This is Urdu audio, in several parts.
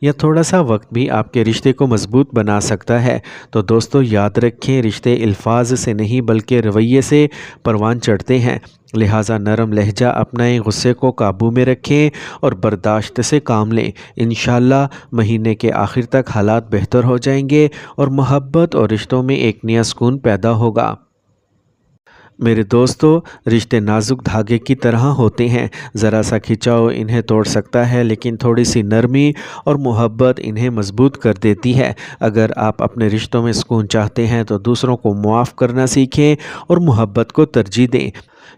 یا تھوڑا سا وقت بھی آپ کے رشتے کو مضبوط بنا سکتا ہے۔ تو دوستو یاد رکھیں، رشتے الفاظ سے نہیں بلکہ رویے سے پروان چڑھتے ہیں، لہٰذا نرم لہجہ اپنائیں، غصے کو قابو میں رکھیں اور برداشت سے کام لیں۔ انشاءاللہ مہینے کے آخر تک حالات بہتر ہو جائیں گے اور محبت اور رشتوں میں ایک نیا سکون پیدا ہوگا۔ میرے دوستو، رشتے نازک دھاگے کی طرح ہوتے ہیں، ذرا سا کھچاؤ انہیں توڑ سکتا ہے، لیکن تھوڑی سی نرمی اور محبت انہیں مضبوط کر دیتی ہے۔ اگر آپ اپنے رشتوں میں سکون چاہتے ہیں تو دوسروں کو معاف کرنا سیکھیں اور محبت کو ترجیح دیں،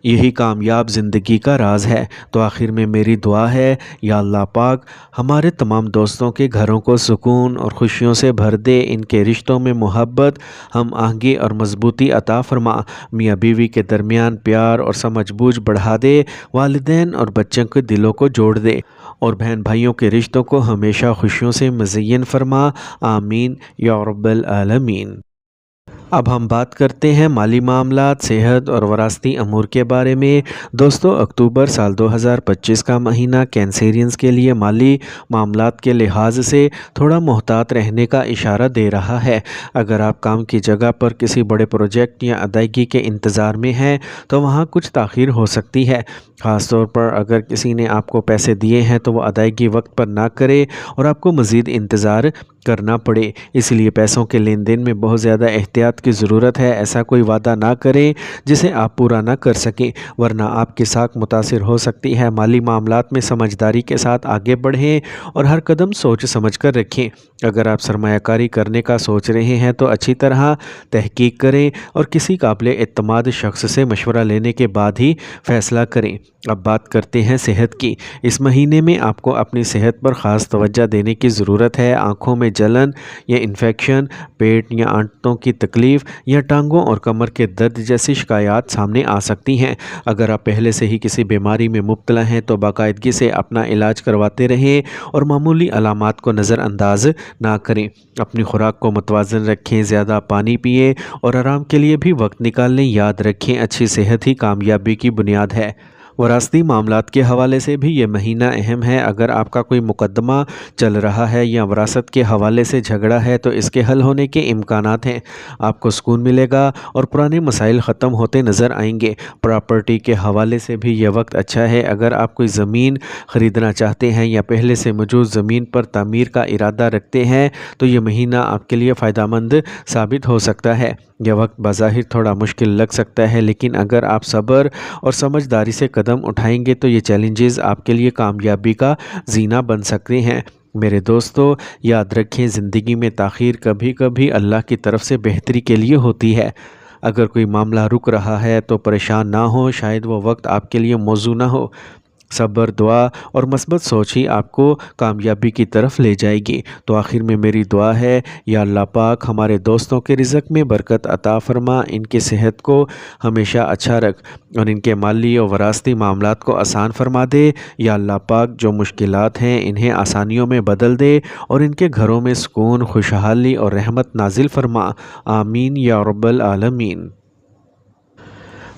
یہی کامیاب زندگی کا راز ہے۔ تو آخر میں میری دعا ہے، یا اللہ پاک ہمارے تمام دوستوں کے گھروں کو سکون اور خوشیوں سے بھر دے، ان کے رشتوں میں محبت، ہم آہنگی اور مضبوطی عطا فرما، میاں بیوی کے درمیان پیار اور سمجھ بوجھ بڑھا دے، والدین اور بچوں کے دلوں کو جوڑ دے، اور بہن بھائیوں کے رشتوں کو ہمیشہ خوشیوں سے مزین فرما، آمین یا رب العالمین۔ اب ہم بات کرتے ہیں مالی معاملات، صحت اور وراثتی امور کے بارے میں۔ دوستو، اکتوبر سال 2025 کا مہینہ کینسیرینز کے لیے مالی معاملات کے لحاظ سے تھوڑا محتاط رہنے کا اشارہ دے رہا ہے۔ اگر آپ کام کی جگہ پر کسی بڑے پروجیکٹ یا ادائیگی کے انتظار میں ہیں تو وہاں کچھ تاخیر ہو سکتی ہے، خاص طور پر اگر کسی نے آپ کو پیسے دیے ہیں تو وہ ادائیگی وقت پر نہ کرے اور آپ کو مزید انتظار کرنا پڑے۔ اس لیے پیسوں کے لین دین میں بہت زیادہ احتیاط کی ضرورت ہے۔ ایسا کوئی وعدہ نہ کریں جسے آپ پورا نہ کر سکیں، ورنہ آپ کی ساکھ متاثر ہو سکتی ہے۔ مالی معاملات میں سمجھداری کے ساتھ آگے بڑھیں اور ہر قدم سوچ سمجھ کر رکھیں۔ اگر آپ سرمایہ کاری کرنے کا سوچ رہے ہیں تو اچھی طرح تحقیق کریں اور کسی قابل اعتماد شخص سے مشورہ لینے کے بعد ہی فیصلہ کریں۔ اب بات کرتے ہیں صحت کی۔ اس مہینے میں آپ کو اپنی صحت پر خاص توجہ دینے کی ضرورت ہے۔ آنکھوں میں جلن یا انفیکشن، پیٹ یا آنتوں کی تکلیف یا ٹانگوں اور کمر کے درد جیسی شکایات سامنے آ سکتی ہیں۔ اگر آپ پہلے سے ہی کسی بیماری میں مبتلا ہیں تو باقاعدگی سے اپنا علاج کرواتے رہیں اور معمولی علامات کو نظر انداز نہ کریں۔ اپنی خوراک کو متوازن رکھیں، زیادہ پانی پئیں اور آرام کے لیے بھی وقت نکال لیں۔ یاد رکھیں، اچھی صحت ہی کامیابی کی بنیاد ہے۔ وراثتی معاملات کے حوالے سے بھی یہ مہینہ اہم ہے۔ اگر آپ کا کوئی مقدمہ چل رہا ہے یا وراثت کے حوالے سے جھگڑا ہے تو اس کے حل ہونے کے امکانات ہیں۔ آپ کو سکون ملے گا اور پرانے مسائل ختم ہوتے نظر آئیں گے۔ پراپرٹی کے حوالے سے بھی یہ وقت اچھا ہے۔ اگر آپ کوئی زمین خریدنا چاہتے ہیں یا پہلے سے موجود زمین پر تعمیر کا ارادہ رکھتے ہیں تو یہ مہینہ آپ کے لیے فائدہ مند ثابت ہو سکتا ہے۔ یہ وقت بظاہر تھوڑا مشکل لگ سکتا ہے، لیکن اگر آپ صبر اور سمجھداری سے قدم اٹھائیں گے تو یہ چیلنجز آپ کے لیے کامیابی کا زینہ بن سکتے ہیں۔ میرے دوستو، یاد رکھیں، زندگی میں تاخیر کبھی کبھی اللہ کی طرف سے بہتری کے لیے ہوتی ہے۔ اگر کوئی معاملہ رک رہا ہے تو پریشان نہ ہو، شاید وہ وقت آپ کے لیے موزوں نہ ہو۔ صبر، دعا اور مثبت سوچ ہی آپ کو کامیابی کی طرف لے جائے گی۔ تو آخر میں میری دعا ہے، یا اللہ پاک ہمارے دوستوں کے رزق میں برکت عطا فرما، ان کی صحت کو ہمیشہ اچھا رکھ اور ان کے مالی اور وراثتی معاملات کو آسان فرما دے۔ یا اللہ پاک جو مشکلات ہیں انہیں آسانیوں میں بدل دے اور ان کے گھروں میں سکون، خوشحالی اور رحمت نازل فرما، آمین یا رب العالمین۔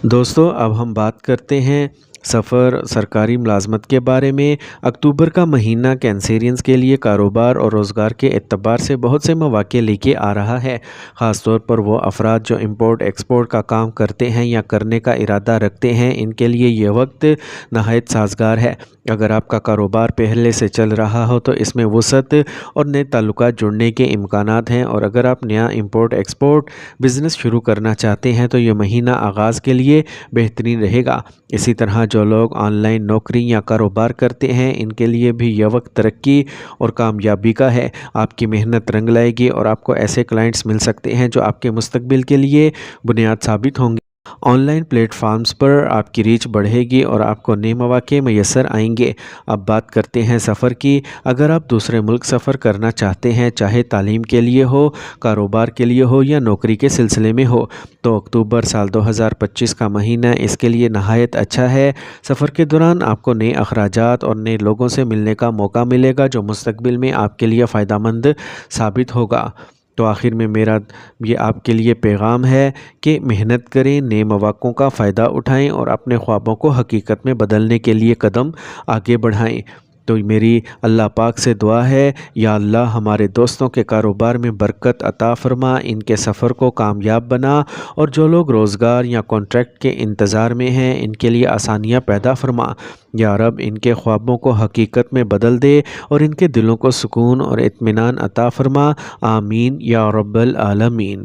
دوستو، اب ہم بات کرتے ہیں سفر، سرکاری ملازمت کے بارے میں۔ اکتوبر کا مہینہ کینسیرینز کے لیے کاروبار اور روزگار کے اعتبار سے بہت سے مواقع لے کے آ رہا ہے، خاص طور پر وہ افراد جو امپورٹ ایکسپورٹ کا کام کرتے ہیں یا کرنے کا ارادہ رکھتے ہیں، ان کے لیے یہ وقت نہایت سازگار ہے۔ اگر آپ کا کاروبار پہلے سے چل رہا ہو تو اس میں وسعت اور نئے تعلقات جڑنے کے امکانات ہیں، اور اگر آپ نیا امپورٹ ایکسپورٹ بزنس شروع کرنا چاہتے ہیں تو یہ مہینہ آغاز کے لیے بہترین رہے گا۔ اسی طرح جو لوگ آن لائن نوکری یا کاروبار کرتے ہیں، ان کے لیے بھی یہ وقت ترقی اور کامیابی کا ہے۔ آپ کی محنت رنگ لائے گی اور آپ کو ایسے کلائنٹس مل سکتے ہیں جو آپ کے مستقبل کے لیے بنیاد ثابت ہوں گے۔ آن لائن پلیٹ فارمز پر آپ کی ریچ بڑھے گی اور آپ کو نئے مواقع میسر آئیں گے۔ اب بات کرتے ہیں سفر کی۔ اگر آپ دوسرے ملک سفر کرنا چاہتے ہیں، چاہے تعلیم کے لیے ہو، کاروبار کے لیے ہو یا نوکری کے سلسلے میں ہو، تو اکتوبر سال 2025 کا مہینہ اس کے لیے نہایت اچھا ہے۔ سفر کے دوران آپ کو نئے اخراجات اور نئے لوگوں سے ملنے کا موقع ملے گا جو مستقبل میں آپ کے لیے فائدہ مند ثابت ہوگا۔ تو آخر میں میرا یہ آپ کے لیے پیغام ہے کہ محنت کریں، نئے مواقعوں کا فائدہ اٹھائیں اور اپنے خوابوں کو حقیقت میں بدلنے کے لیے قدم آگے بڑھائیں۔ تو میری اللہ پاک سے دعا ہے، یا اللہ ہمارے دوستوں کے کاروبار میں برکت عطا فرما، ان کے سفر کو کامیاب بنا، اور جو لوگ روزگار یا کانٹریکٹ کے انتظار میں ہیں ان کے لیے آسانیاں پیدا فرما۔ یا رب ان کے خوابوں کو حقیقت میں بدل دے اور ان کے دلوں کو سکون اور اطمینان عطا فرما۔ آمین یا رب العالمین۔